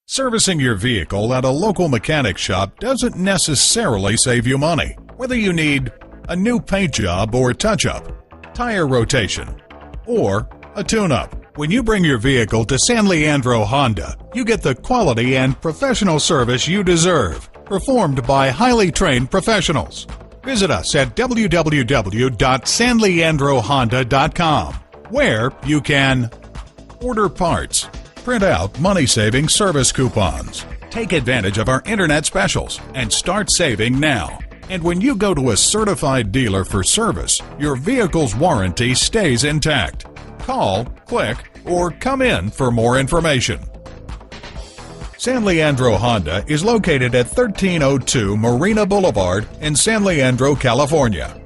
Servicing your vehicle at a local mechanic shop doesn't necessarily save you money. Whether you need a new paint job or touch-up, tire rotation, or a tune-up, when you bring your vehicle to San Leandro Honda, you get the quality and professional service you deserve, performed by highly trained professionals. Visit us at www.sanleandrohonda.com, where you can order parts, print out money-saving service coupons, take advantage of our internet specials, and start saving now. And when you go to a certified dealer for service, your vehicle's warranty stays intact. Call, click, or come in for more information. San Leandro Honda is located at 1302 Marina Boulevard in San Leandro, California.